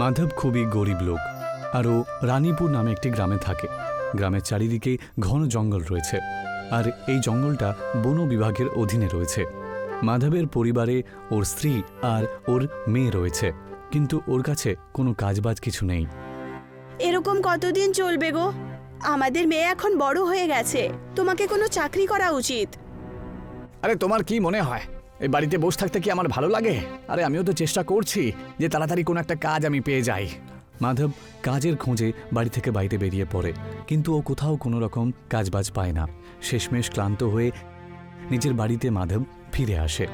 মাধব খুবই গরিব লোক আর ও রানীপুর নামে একটি গ্রামে থাকে। গ্রামের চারিদিকে ঘন জঙ্গল রয়েছে আর এই জঙ্গলটা বন বিভাগের অধীনে রয়েছে। মাধবের পরিবারে ওর স্ত্রী আর ওর মেয়ে রয়েছে, কিন্তু ওর কাছে কোনো কাজবাজ কিছু নেই। এরকম কতদিন চলবে গো? আমাদের মেয়ে এখন বড় হয়ে গেছে, তোমাকে কোনো চাকরি করা উচিত। আরে তোমার কি মনে হয় এই বাড়িতে বসে থাকতে কি আমার ভালো লাগে? আরে আমিও তো চেষ্টা করছি যে তাড়াতাড়ি কোনো একটা কাজ আমি পেয়ে যাই। মাধব কাজের খোঁজে বাড়ি থেকে বাইরে বেরিয়ে পড়ে, কিন্তু ও কোথাও কোনো রকম কাজবাজ পায় না। শেষমেশ ক্লান্ত হয়ে নিজের বাড়িতে মাধব ফিরে আসে।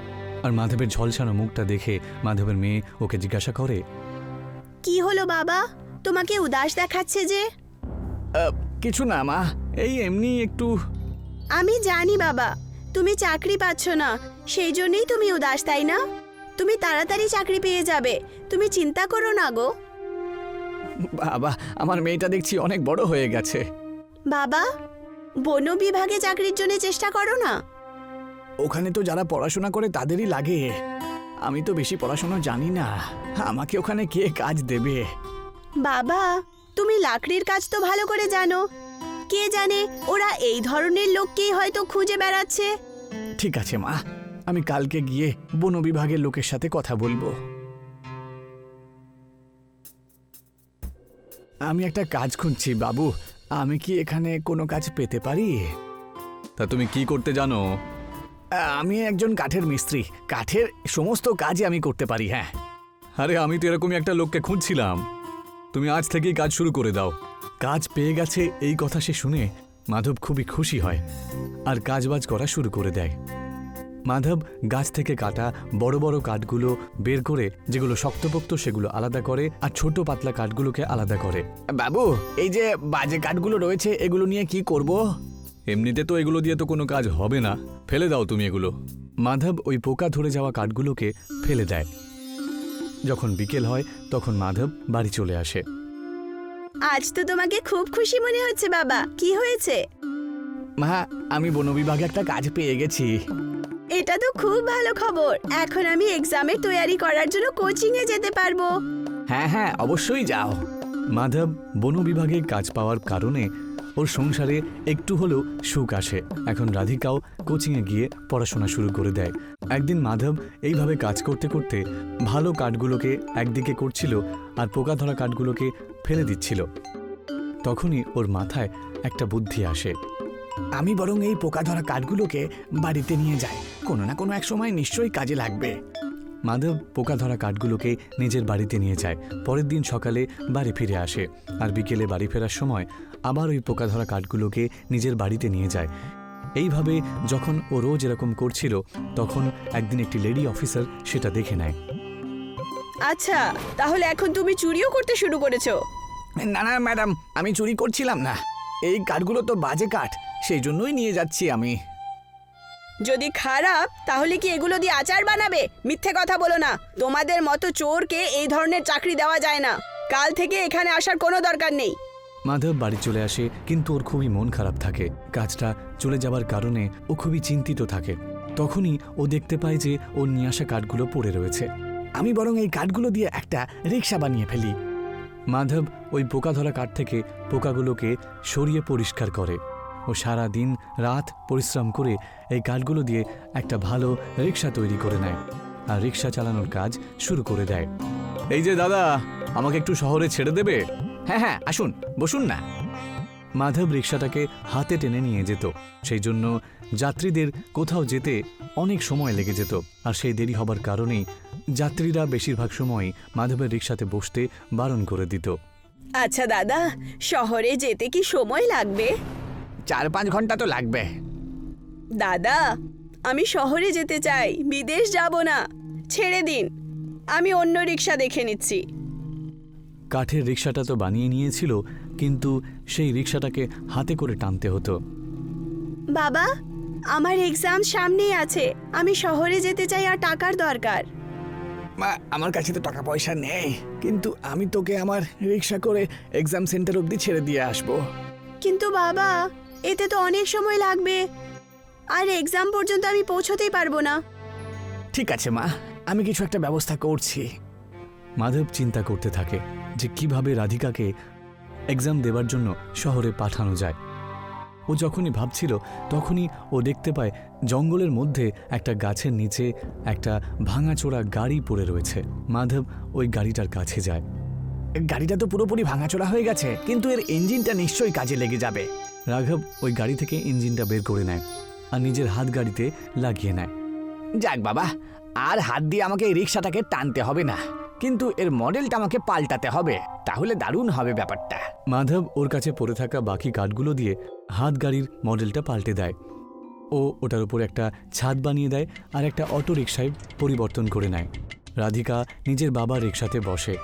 আর মাধবের ঝলসানো মুখটা দেখে মাধবের মেয়ে ওকে জিজ্ঞাসা করে, কি হলো বাবা, তোমাকে উদাস দেখাচ্ছে যে? কিছু না মা, এই এমনি একটু। আমি জানি বাবা, তুমি চাকরি পাচ্ছ না, সেই জন্যই তুমি উদাস, তাই না? তুমি তাড়াতাড়ি চাকরি পেয়ে যাবে, তুমি চিন্তা করো না গো। বাবা, আমার মেয়েটা দেখছি অনেক বড় হয়ে গেছে। বাবা, বন বিভাগে চাকরির জন্য চেষ্টা করো না। ওখানে তো যারা পড়াশোনা করে তাদেরই লাগে, আমি তো বেশি পড়াশোনা জানি না, আমাকে ওখানে কে কাজ দেবে? বাবা, তুমি লাকড়ির কাজ তো ভালো করে জানো, কে জানে ওরা এই ধরনের লোককেই হয়তো খুঁজে বেড়াচ্ছে। ঠিক আছে মা, আমি কালকে গিয়ে বন বিভাগের লোকের সাথে কথা বলবো। আমি একটা কাজ খুঁজছি বাবু, আমি কি এখানে কোনো কাজ পেতে পারি? তা তুমি কি করতে জানো? আমি একজন কাঠের মিস্ত্রি, কাঠের সমস্ত কাজই আমি করতে পারি। হ্যাঁ। আরে আমি তো এরকমই একটা লোককে খুঁজছিলাম, তুমি আজ থেকেই কাজ শুরু করে দাও। কাজ পেয়ে গেছে এই কথা সে শুনে মাধব খুবই খুশি হয় আর কাজবাজ করা শুরু করে দেয়। মাধব গাছ থেকে কাটা বড় বড় কাঠগুলো বের করে যেগুলো শক্তপোক্ত সেগুলো আলাদা করে আর ছোট পাতলা কাঠগুলোকে আলাদা করে। বাবু, এই যে বাজে কাঠগুলো রয়েছে এগুলো নিয়ে কি করব? এমনিতে তো এগুলো দিয়ে তো কোনো কাজ হবে না, ফেলে দাও তুমি এগুলো। মাধব ওই পোকা ধরে যাওয়া কাঠগুলোকে ফেলে দেয়। যখন বিকেল হয় তখন মাধব বাড়ি চলে আসে। আজ তো তোমাকে খুব খুশি মনে হচ্ছে বাবা, কি হয়েছে? মা, আমি বন বিভাগে একটা কাজ পেয়ে গেছি। এটা তো খুব ভালো খবর, এখন আমি এক্সামের তৈরি করার জন্য কোচিং এ যেতে পারবো। হ্যাঁ হ্যাঁ, অবশ্যই যাও। মাধব বন বিভাগে কাজ পাওয়ার কারণে ওর সংসারে একটু হলেও সুখ আসে। এখন রাধিকাও কোচিংয়ে গিয়ে পড়াশোনা শুরু করে দেয়। একদিন মাধব এইভাবে কাজ করতে করতে ভালো কাঠগুলোকে একদিকে করছিল আর পোকা ধরা কাঠগুলোকে ফেলে দিচ্ছিল। তখনই ওর মাথায় একটা বুদ্ধি আসে। আমি বরং এই পোকা ধরা কাঠগুলোকে বাড়িতে নিয়ে যাই, কোনো না কোনো এক সময় নিশ্চয়ই কাজে লাগবে। মাধব পোকা ধরা কাঠগুলোকে নিজের বাড়িতে নিয়ে যায়। পরের দিন সকালে বাড়ি ফিরে আসে আর বিকেলে বাড়ি ফেরার সময় আবার ওই পোকা ধরা কাঠগুলোকে নিজের বাড়িতে নিয়ে যায়। এইভাবে যখন ও রোজ এরকম করছিল তখন একদিন একটি লেডি অফিসার সেটা দেখে নেয়। আচ্ছা, তাহলে এখন তুমি চুরিও করতে শুরু করেছো? না না ম্যাডাম, আমি চুরি করছিলাম না, এই কাঠগুলো তো বাজে কাঠ, সেই জন্যই নিয়ে যাচ্ছি আমি। যদি খারাপ তাহলে কি এগুলো দিয়ে আচার বানাবে? মিথ্যে কথা বলো না, তোমাদের মতো চোরকে এই ধরনের চাকরি দেওয়া যায় না। কাল থেকে এখানে আসার কোনো দরকার নেই। মাধব বাড়ি চলে আসে, কিন্তু ওর খুবই মন খারাপ থাকে। কাজটা চলে যাবার কারণে ও খুবই চিন্তিত থাকে। তখনই ও দেখতে পায় যে ওর নিয়ে আসা কাঠগুলো পড়ে রয়েছে। আমি বরং এই কাঠগুলো দিয়ে একটা রিক্সা বানিয়ে ফেলি। মাধব ওই পোকা ধরা কাঠ থেকে পোকাগুলোকে সরিয়ে পরিষ্কার করে। ও সারা দিন রাত পরিশ্রম করে এই কাঠগুলো দিয়ে একটা ভালো রিক্সা তৈরি করে নেয় আর রিক্সা চালানোর কাজ শুরু করে দেয়। এই যে দাদা, আমাকে একটু শহরে ছেড়ে দেবে? হ্যাঁ হ্যাঁ, আসুন, বসুন না। মাধব রিক্সাটাকে হাতে টেনে নিয়ে যেত, সেই জন্য যাত্রীদের কোথাও যেতে অনেক সময় লেগে যেত। আর সেই দেরি হবার কারণেই যাত্রীরা বেশিরভাগ সময় মাধবের রিক্সাতে বসতে বারণ করে দিত। আচ্ছা দাদা, শহরে যেতে কি সময় লাগবে? 4-5 ঘন্টা তো লাগবে। দাদা, আমি শহরে যেতে চাই, বিদেশ যাব না, ছেড়ে দিন, আমি অন্য রিক্সা দেখে নিচ্ছি। কাঠের রিক্সাটা তো বানিয়ে নিয়েছিল, কিন্তু সেই রিক্সাটাকে হাতে করে টানতে হতো। বাবা, আমার এক্সাম সামনেই আছে, আমি শহরে যেতে চাই আর টাকার দরকার। মা, আমার কাছে তো টাকা পয়সা নেই, কিন্তু আমি তোকে আমার রিক্সা করে এক্সাম সেন্টার অবধি ছেড়ে দিয়ে আসবো। কিন্তু বাবা, এতে তো অনেক সময় লাগবে আর এক্সাম পর্যন্ত আমি পৌঁছতেই পারবো না। ঠিক আছে মা, আমি কিছু একটা ব্যবস্থা করছি। মাধব চিন্তা করতে থাকে যে কিভাবে রাধিকাকে এক্সাম দেবার জন্য শহরে পাঠানো যায়। ও যখনই ভাবছিল তখনই ও দেখতে পায় জঙ্গলের মধ্যে একটা গাছের নিচে একটা ভাঙাচোরা গাড়ি পড়ে রয়েছে। মাধব ওই গাড়িটার কাছে যায়। গাড়িটা তো পুরোপুরি ভাঙাচোরা হয়ে গেছে, কিন্তু এর ইঞ্জিনটা নিশ্চয়ই কাজে লেগে যাবে। রাঘব ওই গাড়ি থেকে ইঞ্জিনটা বের করে নেয় আর নিজের হাত গাড়িতে লাগিয়ে নেয়। যাক বাবা, আর হাত দিয়ে আমাকে এই রিক্সাটাকে টানতে হবে না, কিন্তু এর মডেলটা আমাকে পাল্টাতে হবে, তাহলে দারুণ হবে ব্যাপারটা। মাধব ওর কাছে পড়ে থাকা বাকি কাঠগুলো দিয়ে হাত গাড়ির মডেলটা পাল্টে দেয়। ও ওটার উপর একটা ছাদ বানিয়ে দেয় আর একটা অটো রিকশায় পরিবর্তন করে নেয়। রাধিকা নিজের বাবার রিকশাতে বসে।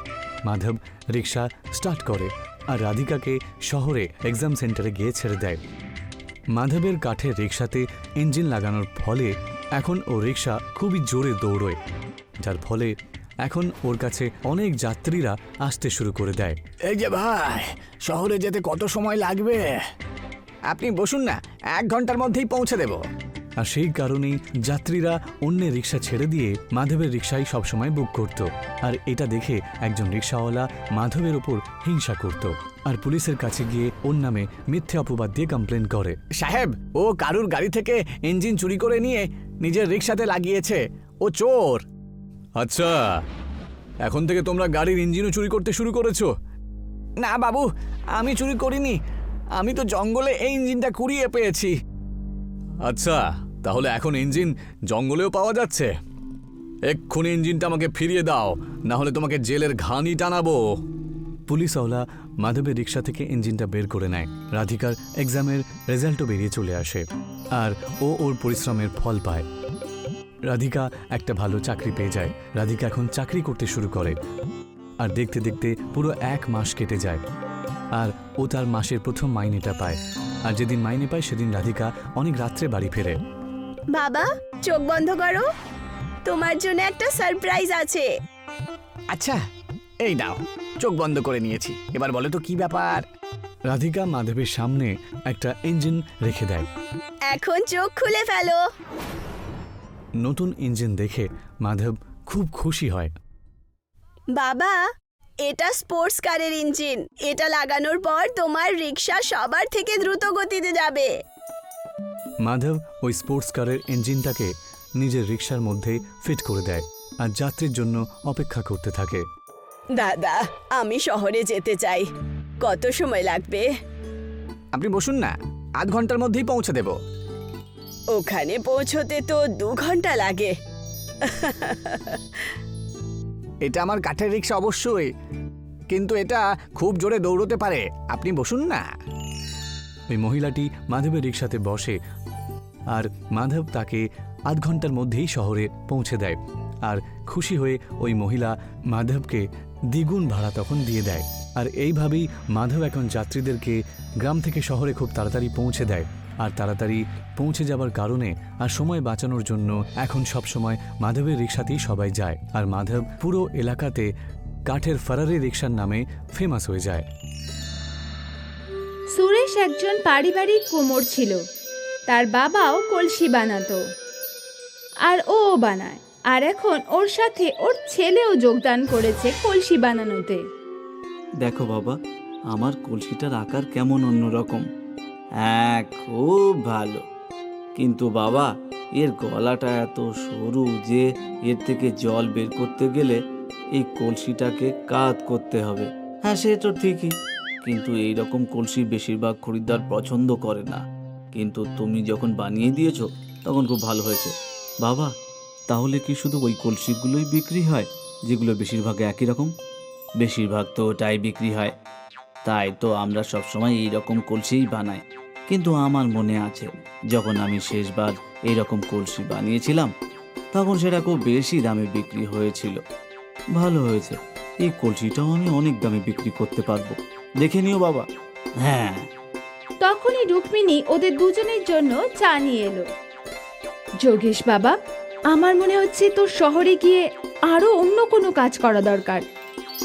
মাধব রিকশা স্টার্ট করে আর রাধিকাকে শহরে এক্সাম সেন্টারে গিয়ে ছেড়ে দেয়। মাধবের কাঠের রিকশাতে ইঞ্জিন লাগানোর ফলে এখন ও রিকশা খুবই জোরে দৌড়োয়, যার ফলে এখন ওর কাছে অনেক যাত্রীরা আসতে শুরু করে দেয়। এই যে ভাই, শহরে যেতে কত সময় লাগবে? আপনি বসুন না, 1 ঘন্টার মধ্যেই পৌঁছে দেব। আর সেই কারণেই যাত্রীরা অন্যের রিকশা ছেড়ে দিয়ে মাধবের রিকশাই সবসময় বুক করত। আর এটা দেখে একজন রিকশাওয়ালা মাধবের ওপর হিংসা করত আর পুলিশের কাছে গিয়ে ওর নামে মিথ্যে অপবাদ দিয়ে কমপ্লেন করে। সাহেব, ও কারুর গাড়ি থেকে ইঞ্জিন চুরি করে নিয়ে নিজের রিকশাতে লাগিয়েছে, ও চোর। আচ্ছা, এখন থেকে তোমরা গাড়ির ইঞ্জিনও চুরি করতে শুরু করেছো? না বাবু, আমি চুরি করিনি, আমি তো জঙ্গলে এই ইঞ্জিনটা কুড়িয়ে পেয়েছি। আচ্ছা, তাহলে এখন ইঞ্জিন জঙ্গলেও পাওয়া যাচ্ছে? এক্ষুনি ইঞ্জিনটা আমাকে ফিরিয়ে দাও, না হলে তোমাকে জেলের ঘানি টানাবো। পুলিশওয়ালা মাধবের রিকশা থেকে ইঞ্জিনটা বের করে নেয়। রাধিকার এক্সামের রেজাল্টও বেরিয়ে চলে আসে আর ও ওর পরিশ্রমের ফল পায়। রাধিকা একটা ভালো চাকরি পেয়ে যায়। রাধিকা এখন চাকরি করতে শুরু করে আর দেখতে দেখতে পুরো 1 মাস কেটে যায় আর ও তার মাসের প্রথম মাইনেটা পায়। আর যেদিন মাইনে পায় সেদিন রাধিকা অনেক রাত্রে বাড়ি ফেরে। বাবা, চোখ বন্ধ করো, তোমার জন্য একটা সারপ্রাইজ আছে। আচ্ছা, এই নাও, চোখ বন্ধ করে নিয়েছি, এবার বলো তো কি ব্যাপার? রাধিকা মাধবের সামনে একটা ইঞ্জিন রেখে দেয়। এখন চোখ খুলে ফেলো। নতুন ইঞ্জিন দেখে মাধব খুব খুশি হয়। বাবা, এটা স্পোর্টস কারের ইঞ্জিন। এটা লাগানোর পর তোমার রিকশা সবার থেকে দ্রুত গতিতে যাবে। মাধব ওই স্পোর্টস কারের ইঞ্জিনটাকে নিজের রিকশার মধ্যে ফিট করে দেয় আর যাত্রীর জন্য অপেক্ষা করতে থাকে। দাদা, আমি শহরে যেতে চাই, কত সময় লাগবে? আপনি বসুন না, 8 ঘন্টার মধ্যেই পৌঁছে দেব। ওখানে পৌঁছতে তো 2 ঘন্টা লাগে। এটা আমার কাঠের রিক্সা অবশ্যই, কিন্তু এটা খুব জোরে দৌড়তে পারে। আপনি বসুন না। ওই মহিলাটি মাধবের রিকশাতে বসে আর মাধব তাকে 8 ঘন্টার মধ্যেই শহরে পৌঁছে দেয়। আর খুশি হয়ে ওই মহিলা মাধবকে দ্বিগুণ ভাড়া তখন দিয়ে দেয়। আর এইভাবেই মাধব এখন যাত্রীদেরকে গ্রাম থেকে শহরে খুব তাড়াতাড়ি পৌঁছে দেয়। আর তাড়াতাড়ি পৌঁছে যাবার কারণে আর সময় বাঁচানোর জন্য এখন সব সময় মাধবের রিকশাতেই সবাই যায়। আর মাধব পুরো এলাকাতে কাঠের ফারারি রিকশার নামে ফেমাস হয়ে যায়। সুরেশ একজন পারিবারিক কুমোর ছিল। তার বাবাও কলসি বানাতো আর ও বানায়। আর এখন ওর সাথে ওর ছেলেও যোগদান করেছে কলসি বানানোতে। দেখো বাবা, আমার কলসিটার আকার কেমন অন্যরকম। হ্যাঁ, খুব ভালো, কিন্তু বাবা এর গলাটা এত সরু যে এর থেকে জল বের করতে গেলে এই কলসিটাকে কাত করতে হবে। হ্যাঁ, সে তো ঠিকই, কিন্তু এই রকম কলসি বেশিরভাগ খরিদ্দার পছন্দ করে না। কিন্তু তুমি যখন বানিয়ে দিয়েছো তখন খুব ভালো হয়েছে। বাবা, তাহলে কি শুধু ওই কলসিগুলোই বিক্রি হয় যেগুলো বেশিরভাগ একই রকম? বেশিরভাগ তো ওটাই বিক্রি হয়, তাই তো আমরা সবসময় এই রকম কলসিই বানাই। কিন্তু আমার মনে আছে, যখন আমি শেষবার এই রকম কলসি বানিয়েছিলাম তখন সেটা খুব বেশি দামে বিক্রি হয়েছিল। ভালো হয়েছে, এই কলসিটাও আমি অনেক দামে বিক্রি করতে পারবো, দেখে নিও বাবা। হ্যাঁ। তখনই রুক্মিণী ওদের দুজনের জন্য চা নিয়ে এলো। যোগেশ বাবা, আমার মনে হচ্ছে তোর শহরে গিয়ে আরো অন্য কোনো কাজ করা দরকার।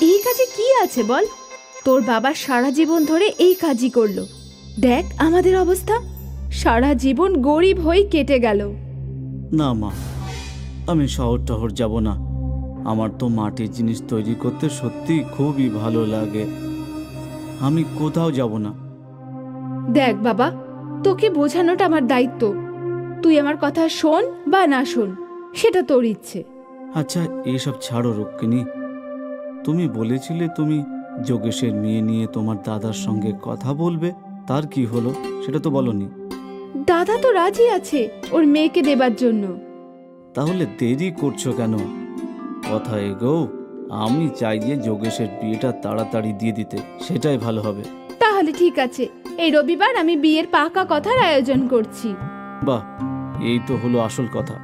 এই কাজে কি আছে বল? তোর বাবা সারা জীবন ধরে এই কাজই করলো। দেখ আমাদের অবস্থা, সারা জীবন গরিব হয়ে কেটে গেল। না মা, আমি শহর টহর যাব না। আমার তো মাটির জিনিস তৈরি করতে সত্যি খুবই ভালো লাগে। আমি কোথাও যাব না। দেখ বাবা, তোকে বোঝানোটা আমার দায়িত্ব। তুই আমার কথা শোন বা না শোন, সেটা তোর ইচ্ছে। আচ্ছা, এসব ছাড়ো রুক্মিণী। তুমি বলেছিলে তুমি যোগেশের মেয়ে নিয়ে তোমার দাদার সঙ্গে কথা বলবে, তার কি হলো সেটা তো বলনি। দাদা তো রাজি আছে ওর মেয়েকে দেবার জন্য। তাহলে দেরি করছো কেন? কথা এগোও। আমি চাই যে যোগেশের বিয়েটা তাড়াতাড়ি দিয়ে দিতে, সেটাই ভালো হবে। তাহলে ঠিক আছে, এই রবিবার আমি বিয়ের পাকা কথার আয়োজন করছি। বাহ, এই তো হলো আসল কথা।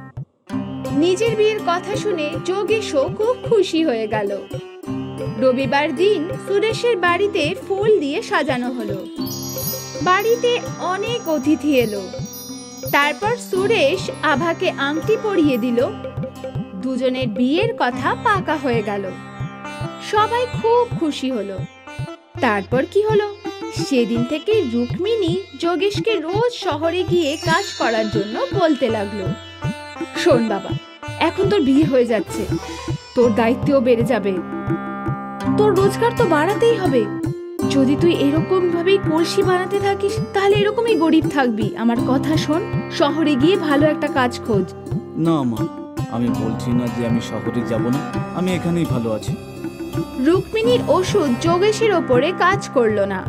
নিজের বিয়ের কথা শুনে যোগেশও খুব খুশি হয়ে গেল। রবিবার দিন সুরেশের বাড়িতে ফুল দিয়ে সাজানো হলো। বাড়িতে অনেক অতিথি এলো। তারপর সুরেশ আভাকে আংটি পরিয়ে দিল। দুজনের বিয়ের কথা পাকা হয়ে গেল। সবাই খুব খুশি হলো। তারপর কি হলো? সেদিন থেকে রুক্মিণী যোগেশকে রোজ শহরে গিয়ে কাজ করার জন্য বলতে লাগলো, শোন বাবা, এখন তোর বিয়ে হয়ে যাচ্ছে, তোর দায়িত্বও বেড়ে যাবে, তোর রোজগার তো বাড়াতেই হবে। যদি তুই এরকম ভাবেই কলসি বানাতে থাকিস তাহলে এরকমই গরিব থাকবি। আমার কথা শোন, শহরে গিয়ে ভালো একটা কাজ খোঁজ। না মা, আমি বলছি না যে আমি শহরে যাব না, আমি এখানেই ভালো আছি। রুক্মিণীর ওষুধ যোগেশের ওপরে কাজ করলো না।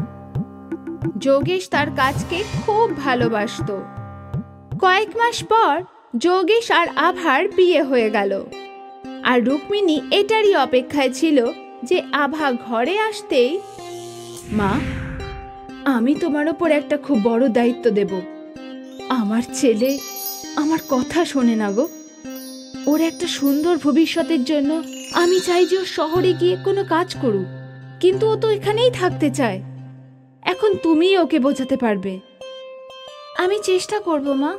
যোগেশ তার কাজকে খুব ভালোবাসতো। কয়েক মাস পর যোগেশ আর আভার বিয়ে হয়ে গেল। আর রুক্মিণী এটারই অপেক্ষায় ছিল যে আভা ঘরে আসতেই, মা, আমি তোমার ওপর একটা খুব বড় দায়িত্ব দেব। আমার ছেলে আমার কথা শোনে না গো। ওর একটা সুন্দর ভবিষ্যতের জন্য আমি চাই যে ও শহরে গিয়ে কোনো কাজ করুক, কিন্তু ও তো এখানেই থাকতে চায়। এখন তুমিই ওকে বোঝাতে পারবে। আমি চেষ্টা করব মা।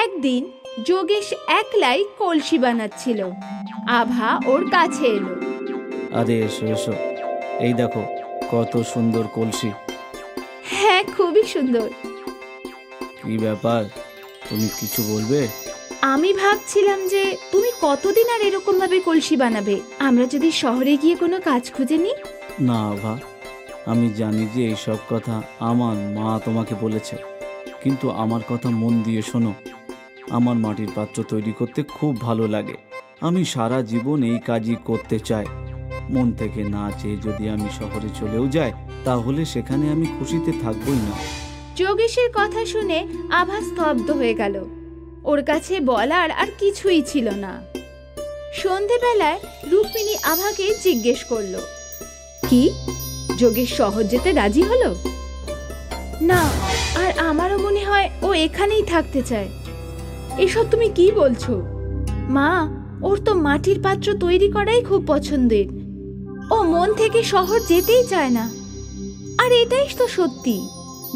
একদিন যোগেশ একলাই কলসি বানাচ্ছিল। আভা ওর কাছে এলো। আরে এসো এসো, এই দেখো কত সুন্দর কলসি। হ্যাঁ, খুবই সুন্দর। কি ব্যাপার, তুমি কিছু বলবে? আমি ভাবছিলাম যে তুমি কতদিন আর এরকম ভাবে কলসি বানাবে? আমরা যদি শহরে গিয়ে কোনো কাজ খুঁজে নিই? না আভা, আমি জানি যে এইসব কথা আমার মা তোমাকে বলেছে, কিন্তু আমার কথা মন দিয়ে শোনো। আমার মাটির পাত্র তৈরি করতে খুব ভালো লাগে। আমি সারা জীবন এই কাজই করতে চাই। মন থেকে না চেয়ে যদি আমি শহরে চলেও যাই, তাহলে সেখানে আমি খুশিতে থাকবোই না। যোগেশের কথা শুনে আভা স্তব্ধ হয়ে গেল। ওর কাছে বলার আর কিছুই ছিল না। সন্ধেবেলায় রুক্মিণী আভাকে জিজ্ঞেস করলো, কি যোগেশ শহর যেতে রাজি হলো? না, আর আমারও মনে হয় ও এখানেই থাকতে চায়। এসব তুমি কি বলছো? মা, ওর তো মাটির পাত্র তৈরি করাই খুব পছন্দের। ও মন থেকে শহর যেতেই চায় না। আর এটাই তো সত্যি।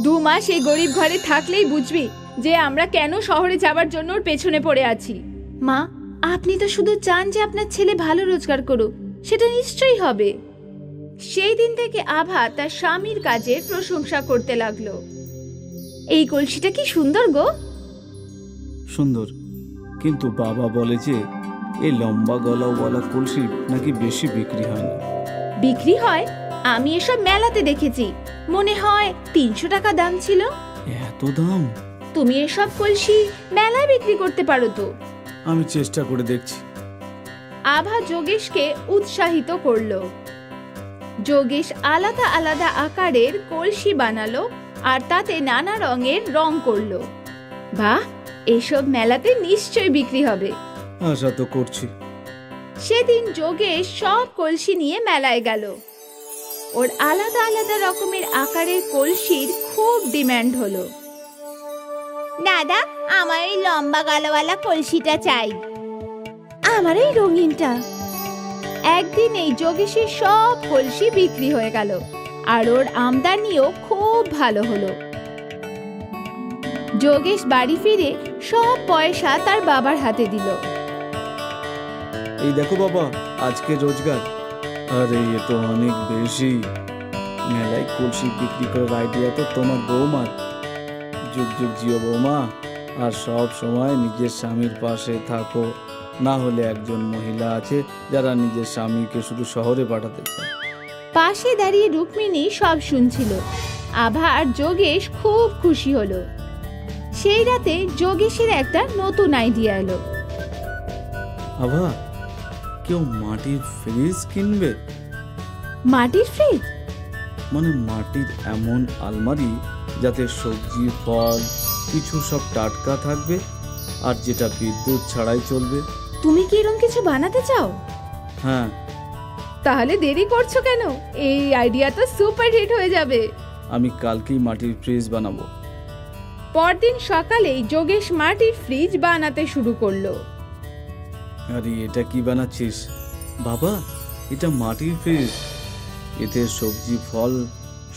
2 মাস এই গরিব ঘরে থাকলেই বুঝবি যে আমরা কেন শহরে যাবার জন্য ওর পেছনে পড়ে আছি। মা, আপনি তো শুধু চান যে আপনার ছেলে ভালো রোজগার করুক, সেটা নিশ্চয়ই হবে। সেই দিন থেকে আভা তার স্বামীর কাজের প্রশংসা করতে লাগলো। এই কলসিটা কি সুন্দর গো। সুন্দর, কিন্তু বাবা বলে যে এই লম্বা গলাওয়ালা কলসি নাকি বেশি বিক্রি হয় না। বিক্রি হয়? আমি এসব মেলাতে দেখেছি, মনে হয় 300 টাকা দাম ছিল। এত দাম? তুমি এসব কলসি মেলায় বিক্রি করতে পারো তো। আমি চেষ্টা করে দেখছি। আভা যোগেশকে উৎসাহিত করলো। যোগেশ আলাদা আলাদা আকারের কলসি বানালো আর তাতে নানা রঙের রং করলো। বাহ, এসব মেলাতে নিশ্চয়ই বিক্রি হবে। আশা তো করছি। সেদিন যোগেশ সব কলসি নিয়ে মেলায় গেল। ওর আলাদা আলাদা রকমের আকারের কলসির খুব ডিমান্ড হলো। দাদা, আমার এই লম্বা গালাওয়ালা কলসিটা চাই। আমার এই রঙিনটা। একদিন এই যোগেশের সব কলসি বিক্রি হয়ে গেল আর ওর আমদানিও খুব ভালো হলো। যোগেশ বাড়ি ফিরে সব পয়সা তার বাবার হাতে দিল। এই দেখো বাবা, আজকে রোজগার। আরে এ তো অনেক বেশি। মেলায় কলসি বিক্রি করার আইডিয়া তো তোমার বৌমার। যুগ যুগ জিও বৌমা, আর সব সময় নিজের স্বামীর পাশে থাকো। না হলে একজন মহিলা আছে যারা নিজের স্বামীকে শুধু শহরে পাঠাতে চায়। পাশে দাঁড়িয়ে রুক্মিণী সব শুনছিল। আভা আর যোগেশ খুব খুশি হলো। সেই রাতে যোগেশের একটা নতুন আইডিয়া এলো। আভা, কেউ মাটির ফ্রিজ কিনবে? মাটির ফ্রিজ? মানে মাটির এমন আলমারি যাতে সবজি, ফল কিছু সব টাটকা থাকবে আর যেটা বিদ্যুৎ ছাড়াই চলবে। তুমি কি এরকম কিছু বানাতে চাও? হ্যাঁ। তাহলে দেরি করছো কেন? এই আইডিয়া তো সুপার হিট হয়ে যাবে। আমি কালকেই মাটির ফ্রিজ বানাবো। পরদিন সকালেই যোগেশ মাটির ফ্রিজ বানাতে শুরু করলো। আরে এটা কি বানাচ্ছিস? বাবা, এটা মাটির ফ্রিজ। এতে সবজি, ফল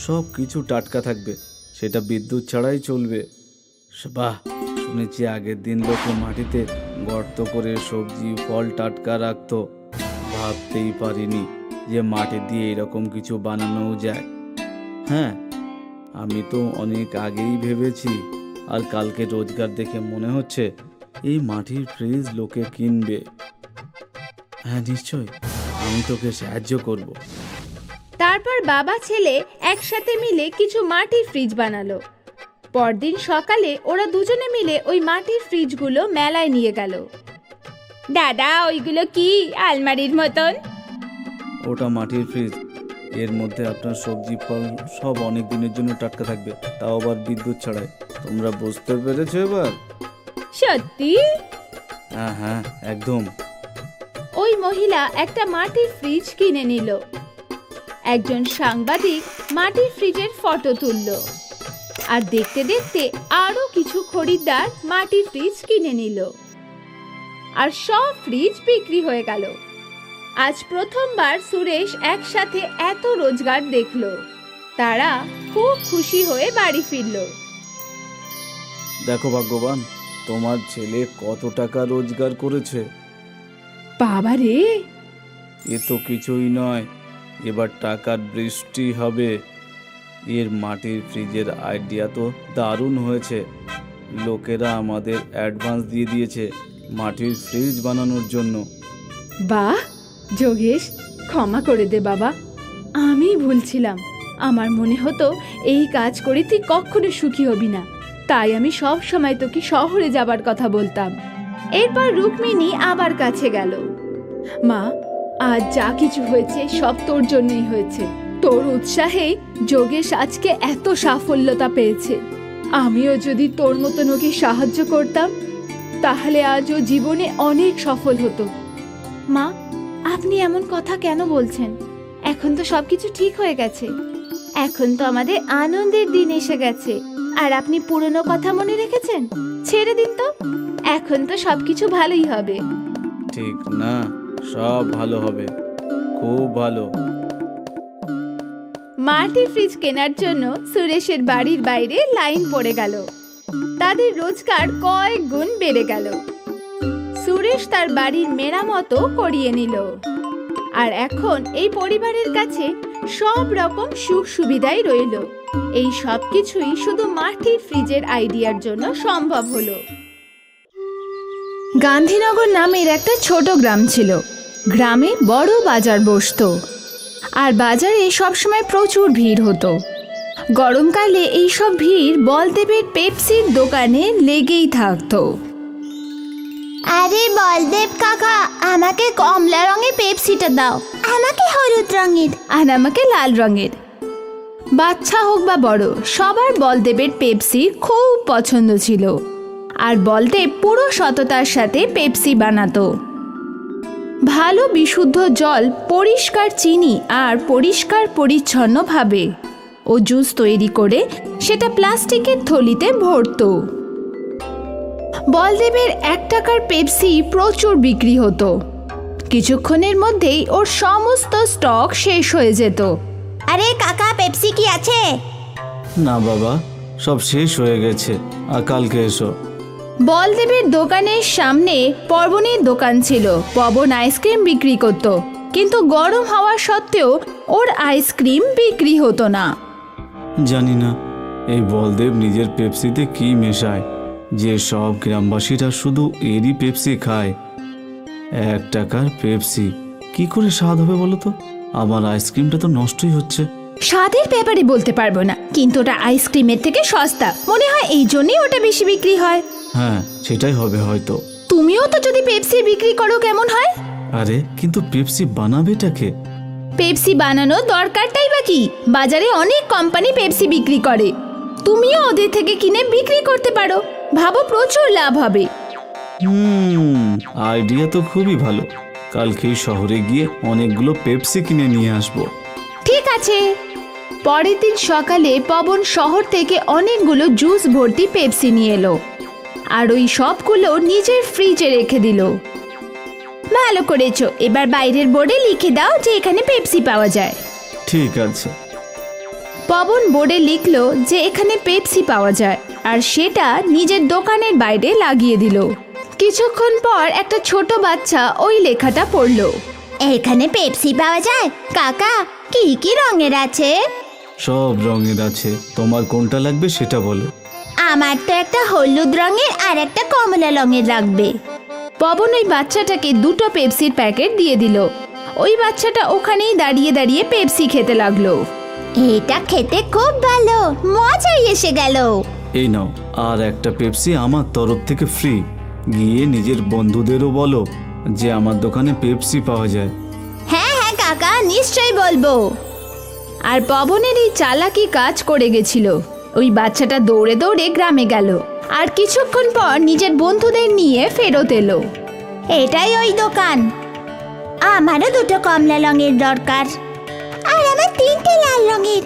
সব কিছু টাটকা থাকবে, সেটা বিদ্যুৎ ছাড়াই চলবে। বাহ, শুনেছি আগের দিন লোকে মাটিতে গর্ত করে সবজি, ফল টাটকা রাখতো। ভাবতেই পারিনি যে মাটি দিয়ে এরকম কিছু বানানোও যায়। হ্যাঁ, আমি তো অনেক আগেই ভেবেছি। আর কালকে রোজগার দেখে মনে হচ্ছে এই মাটির ফ্রিজ লোকে কিনবে। হ্যাঁ, নিশ্চয়, আমি তোকে সাহায্য করব। তারপর বাবা ছেলে একসাথে মিলে কিছু মাটির ফ্রিজ বানালো। পরদিন সকালে ওরা দুজনে মিলে ওই মাটির ফ্রিজগুলো মেলায় নিয়ে গেল। দাদা, ওইগুলো কি আলমারির মতন? ওটা মাটির ফ্রিজ। এর মধ্যে আপনার সবজি, ফল সব অনেক দিনের জন্য টাটকা থাকবে, তাও আবার বিদ্যুৎ ছাড়াই। তোমরা বুঝতে পেরেছো এবার? সত্যি? হ্যাঁ হ্যাঁ, একদম। ওই মহিলা একটা মাটির ফ্রিজ কিনে নিল। একজন সাংবাদিক মাটির ফ্রিজের ফটো তুলল। আর দেখতে দেখতে আরো কিছু খরিদ্দার মাটির ফ্রিজ কিনে নিল। আর সব ফ্রিজ বিক্রি হয়ে গেল। আজ প্রথমবার সুরেশ একসাথে এত রোজগার দেখলো। তারা খুব খুশি হয়ে বাড়ি ফিরল। দেখো ভাগ্যবান, তোমার ছেলে কত টাকা রোজগার করেছে। বাবা রে! এ তো কিছুই নয়, এবার টাকার বৃষ্টি হবে। এর মাটির ফ্রিজের আইডিয়া তো দারুণ হয়েছে। লোকেরা আমাদের অ্যাডভান্স দিয়ে দিয়েছে মাটির ফ্রিজ বানানোর জন্য। বাহ যোগেশ, ক্ষমা করে দে বাবা। আমি ভুলছিলাম। আমার মনে হতো এই কাজ করে তুই কখনো সুখী হবি না, তাই আমি সব সময় তোকে শহরে যাবার কথা বলতাম। এরপর রুক্মিণী আবার কাছে গেল। মা, আজ যা কিছু হয়েছে সব তোর জন্যই হয়েছে। তোর উৎসাহে যোগেশ আজকে এত সাফল্যতা পেয়েছে। আমিও যদি তোর মতন ওকে সাহায্য করতাম তাহলে আজ ও জীবনে অনেক সফল হতো। মা, আপনি এমন কথা কেন বলছেন? এখন তো সবকিছু ঠিক হয়ে গেছে। এখন তো আমাদের আনন্দের দিন এসে গেছে। আর আপনি পুরনো কথা মনে রেখেছেন? ছেড়ে দিন তো, এখন তো সবকিছু ভালোই হবে। ঠিক না, সব ভালো হবে, খুব ভালো। মাটির ফ্রিজ কেনার জন্য সুরেশের বাড়ির বাইরে লাইন পড়ে গেল। তাদের রোজগার কয়েক গুণ বেড়ে গেল। সুরেশ তার বাড়ির মেরামতও করিয়ে নিল। আর এখন এই পরিবারের কাছে সব রকম সুখ সুবিধাই রইল। এই সব কিছুই শুধু মাটির ফ্রিজের আইডিয়ার জন্য সম্ভব হলো। গান্ধীনগর নামের একটা ছোট গ্রাম ছিল। গ্রামে বড় বাজার বসতো। আর বাজারে সবসময় প্রচুর ভিড় হতো। গরমকালে এইসব ভিড় বলদেবের পেপসির দোকানে লেগেই থাকতো। আরে বলদেব কাকা, আমাকে কমলা রঙের পেপসিটা দাও। আমাকে হলুদ রঙের। আর আমাকে লাল রঙের। বাচ্চা হোক বা বড়, সবার বলদেবের পেপসি খুব পছন্দ ছিল। আর বলদেব পুরো সততার সাথে পেপসি বানাতো। ভালো বিশুদ্ধ জল, পরিষ্কার চিনি আর পরিষ্কার পরিচ্ছন্নভাবে ও জুস তৈরি করে সেটা প্লাস্টিকের থলিতে ভরতো। বলদেবের 1 টাকার পেপসি প্রচুর বিক্রি হতো। কিছুক্ষণের মধ্যেই ওর সমস্ত স্টক শেষ হয়ে যেত। আরে কাকা, পেপসি কি আছে? না বাবা, সব শেষ হয়ে গেছে, আর কালকে এসো। বলদেবের দোকানের সামনে পবনের দোকান ছিল। পবন আইসক্রিম বিক্রি করত, কিন্তু গরম হওয়া সত্ত্বেও ওর আইসক্রিম বিক্রি হতো না। জানি না এই বলদেব নিজের পেপসিতে কি মেশায়, যে সব গ্রামবাসীরা শুধু এরই পেপসি খায়। 1 টাকার পেপসি কি করে স্বাদ হবে বলো তো? আমার আইসক্রিমটা তো নষ্টই হচ্ছে। স্বাদের ব্যাপারে বলতে পারবো না, কিন্তু ওটা আইসক্রিমের থেকে সস্তা মনে হয়, এই জন্যই ওটা বেশি বিক্রি হয়। হ্যাঁ, সেটাই হবে হয়তো। তুমিও তো যদি পেপসি বিক্রি করো কেমন হয়? আরে কিন্তু পেপসি বানাবেটাকে? পেপসি বানানো দরকারটাই বা কি? বাজারে অনেক কোম্পানি পেপসি বিক্রি করে, তুমিও ওদের থেকে কিনে বিক্রি করতে পারো। ভাবো, প্রচুর লাভ হবে। আইডিয়া তো খুবই ভালো। কালকেই শহরে গিয়ে অনেকগুলো পেপসি কিনে নিয়ে আসবো। ঠিক আছে। পরের দিন সকালে পবন শহর থেকে অনেকগুলো জুস ভর্তি পেপসি নিয়ে এলো, আর ওই সবগুলো নিজের ফ্রিজে রেখে দিল। ভালো করেছো, এবার বাইরের বোর্ডে লিখে দাও যে এখানে পেপসি পাওয়া যায়। ঠিক আছে। পবন বোর্ডে লিখলো যে এখানে পেপসি পাওয়া যায়, আর সেটা নিজের দোকানের বাইরে লাগিয়ে দিল। কিছুক্ষণ পর একটা ছোট বাচ্চা ওই লেখাটা পড়লো। এখানে পেপসি পাওয়া যায়? কাকা, কি কি রঙের আছে? সব রঙের আছে, তোমার কোনটা লাগবে সেটা বলো। আমার তো একটা হলুদ রঙের আর একটা কমলা রঙের লাগবে। পবন ওই বাচ্চাটাকে 2টো পেপসির প্যাকেট দিয়ে দিল। ওই বাচ্চাটা ওখানেই দাঁড়িয়ে দাঁড়িয়ে পেপসি খেতে লাগলো। এটা খেতে খুব ভালো, মজাই এসে গেল। এই নাও, আর একটা পেপসি আমার তরফ থেকে ফ্রি। গিয়ে নিজের বন্ধুদেরও বলো যে আমার দোকানে পেপসি পাওয়া যায়। হ্যাঁ হ্যাঁ কাকা, নিশ্চয়ই বলবো। আর পবনের এই চালাকি কাজ করে গেছিল। ওই বাচ্চাটা দৌড়ে দৌড়ে গ্রামে গেল, আর কিছুক্ষণ পর নিজের বন্ধুদের নিয়ে ফেরত এলো। এটাই ওই দোকান। আমারও 2টো কমলা রঙের দরকার, আর আমার 3টে লাল রঙের।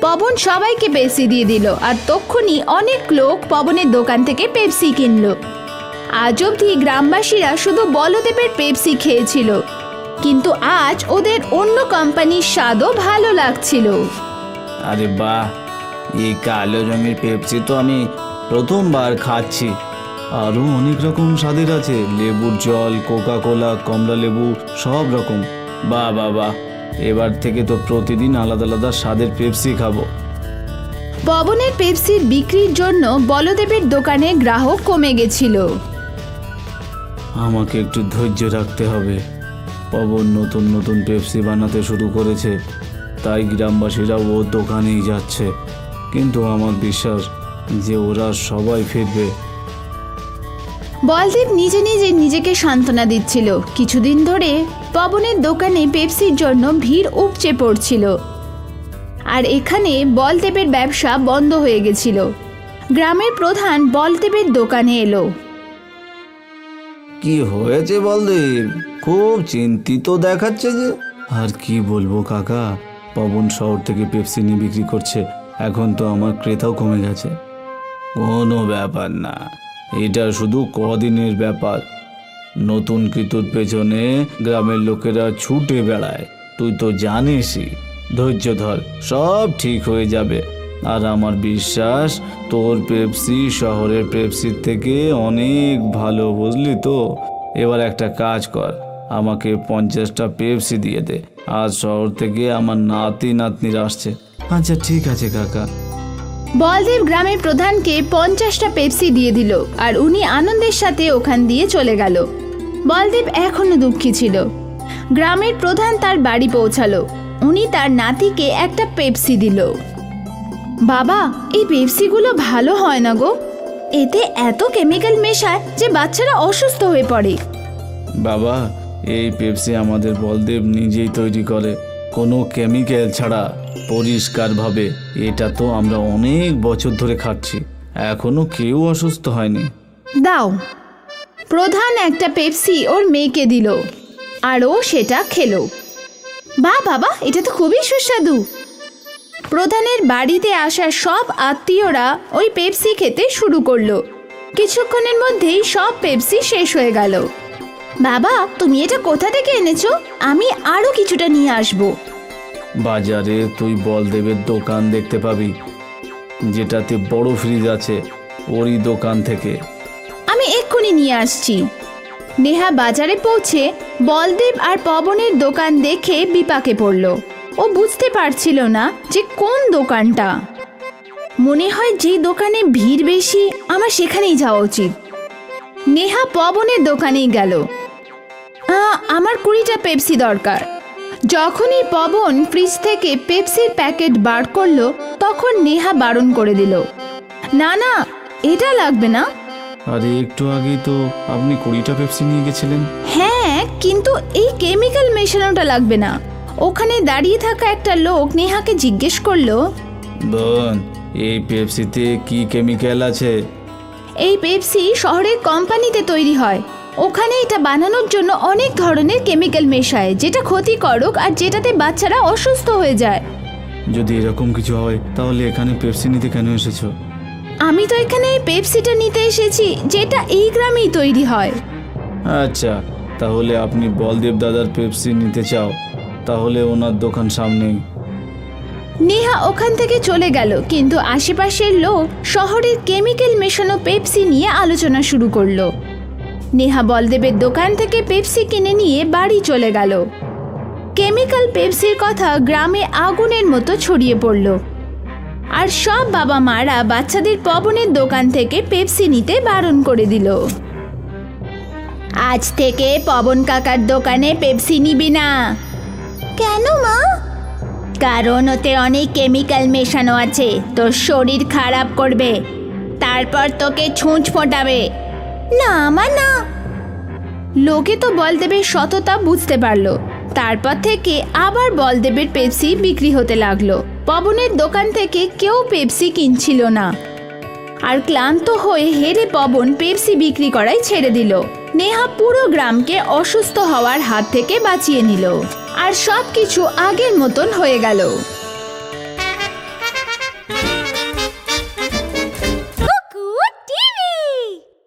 পবন সবাইকে পেপসি দিয়ে দিল, আর তক্ষুনি অনেক লোক পবনের দোকান থেকে পেপসি কিনলো। আজ অবধি গ্রামবাসীরা শুধু বলদেবের পেপসি খেয়েছিল, কিন্তু আজ ওদের অন্য কোম্পানির স্বাদও ভালো লাগছিল। আরে বাহ, এই কালো রঙের পেপসি তো আমি প্রথমবার খাচ্ছি। আরও অনেক রকম স্বাদের আছে, লেবুর জল, কোকা কোলা, কমলা লেবু, সব রকম। বাহ বাহ বাহ, এবার থেকে তো প্রতিদিন আলাদা আলাদা স্বাদের পেপসি খাবো। পবনের পেপসির বিক্রির জন্য বলদেবের দোকানে গ্রাহক কমে গেছিল। আমাকে একটু ধৈর্য রাখতে হবে। পবন নতুন নতুন পেপসি বানাতে শুরু করেছে, তাই গ্রামবাসীরা ওর দোকানেই যাচ্ছে। কিন্তু আমার বিশ্বাস যে ওরা সবাই ফিরবে। বলদেব নিজে নিজে নিজেকে সান্ত্বনা দিচ্ছিল। কিছুদিন ধরে পবনের দোকানে পেপসির জন্য ভিড় উপচে পড়ছিল, আর এখানে বলদেবের ব্যবসা বন্ধ হয়ে গেছিল। গ্রামের প্রধান বলদেবের দোকানে এলো। কি হয়েছে বলদেব? খুব চিন্তিত দেখাচ্ছে যে। আর কি বলবো কাকা, পবন শহর থেকে পেপসি নিয়ে বিক্রি করছে, এখন তো আমার ক্রেতাও কমে গেছে। কোনো ব্যাপার না, এটা শুধু কদিনের ব্যাপার। নতুন কিতুর পেছনে গ্রামের লোকেরা ছুটে বেড়ায়, তুই তো জানিসই। ধৈর্য ধর, সব ঠিক হয়ে যাবে। আর আমার বিশ্বাস তোর পেপসি শহরের পেপসির থেকে অনেক ভালো, বুঝলি তো? এবার একটা কাজ কর, আমাকে 50টা পেপসি দিয়ে দে। আজ শহর থেকে আমার নাতি নাতনিরা আসছে। আচ্ছা ঠিক আছে কাকা। বলদেব গ্রামের প্রধানকে 50টা পেপসি দিয়ে দিল, আর উনি আনন্দের সাথে ওখান দিয়ে চলে গেল। বলদেব এখনো দুঃখী ছিল। গ্রামের প্রধান তার বাড়ি পৌঁছালো। উনি তার নাতিকে একটা পেপসি দিল। বাবা, এই পেপসিগুলো ভালো হয় না গো, এতে এত কেমিক্যাল মেশায় যে বাচ্চারা অসুস্থ হয়ে পড়ে। বাবা, এই পেপসি আমাদের বলদেব নিজেই তৈরি করে, কোনো কেমিক্যাল ছাড়া, পরিষ্কারভাবে। এটা তো আমরা অনেক বছর ধরে খাচ্ছি, এখনো কেউ অসুস্থ হয়নি। দাও। প্রধান একটা পেপসি ওর মেয়েকে দিল, আর ও সেটা খেলো। বাহ বাবা, এটা তো খুবই সুস্বাদু। প্রধানের বাড়িতে আসা সব আত্মীয়রা ওই পেপসি খেতে শুরু করলো। কিছুক্ষণের মধ্যেই সব পেপসি শেষ হয়ে গেল। বাবা, তুমি এটা কোথা থেকে এনেছো? আমি আরো কিছুটা নিয়ে আসবো। বাজারে তুই বলদেবের দোকান দেখতে পাবি, যেটাতে বড় ফ্রিজ আছে, ওরই দোকান থেকে। আমি এক্ষুনি নিয়ে আসছি। নেহা বাজারে পৌঁছে বলদেব আর পবনের দোকান দেখে বিপাকে পড়ল। ও বুঝতে পারছিল না যে কোন দোকানটা। মনে হয় যে দোকানে ভিড় বেশি আমার সেখানেই যাওয়া উচিত। নেহা পবনের দোকানেই গেল। আমার 20টা পেপসি দরকার। যখনই পবন ফ্রিজ থেকে পেপসির প্যাকেট বার করলো তখন নেহা বারণ করে দিল, না না, এটা লাগবে না। আরে একটু আগেই তো আপনি 20টা পেপসি নিয়ে গেছিলেন। হ্যাঁ, কিন্তু এই কেমিক্যাল মেশানোটা লাগবে না। ওখানে দাঁড়িয়ে থাকা একটা লোক নেহাকে জিজ্ঞেস করলো, বোন, এই পেপসিতে কি কেমিক্যাল আছে? এই পেপসি শহরের কোম্পানিতে তৈরি হয়। ওখানে এটা বানানোর জন্য অনেক ধরনের কেমিক্যাল মেশায়, যেটা ক্ষতিকারক আর যেটাতে বাচ্চারা অসুস্থ হয়ে যায়। যদি এরকম কিছু হয় তাহলে এখানে পেপসি নিতে কেন এসেছো? আমি তো এখানে এই পেপসিটা নিতে এসেছি যেটা এই গ্রামেই তৈরি হয়। আচ্ছা, তাহলে আপনি বলদেব দাদার পেপসি নিতে চাও, তাহলে ওনার দোকান সামনেই। নেহা ওখান থেকে চলে গেল, কিন্তু আশেপাশের লোক শহরের কেমিক্যাল মেশানো পেপসি নিয়ে আলোচনা শুরু করলো। নেহা বলদেবের দোকান থেকে পেপসি কিনে নিয়ে বাড়ি চলে গেল। কেমিক্যাল পেপসির কথা গ্রামে আগুনের মতো ছড়িয়ে পড়ল, আর সব বাবা মারা বাচ্চাদের পবনের দোকান থেকে পেপসি নিতে বারণ করে দিল। আজ থেকে পবন কাকার দোকানে পেপসি নিবি না। কেন মা? কারণ ওতে অনেক কেমিক্যাল মেশানো আছে, তোর শরীর খারাপ করবে, তারপর তোকে ছুঁচ ফোটাবে। না মা, না। লোকে তো বলদেবের সততা বুঝতে পারলো। তারপর থেকে আবার বলদেবের পেপসি বিক্রি হতে লাগলো। পবনের দোকান থেকে কেউ পেপসি কিনছিল না, আর ক্লান্ত হয়ে হেরে পবন পেপসি বিক্রি করাই ছেড়ে দিল। নেহা পুরো গ্রামকে অসুস্থ হওয়ার হাত থেকে বাঁচিয়ে নিল, আর সবকিছু আগের মতন হয়ে গেল।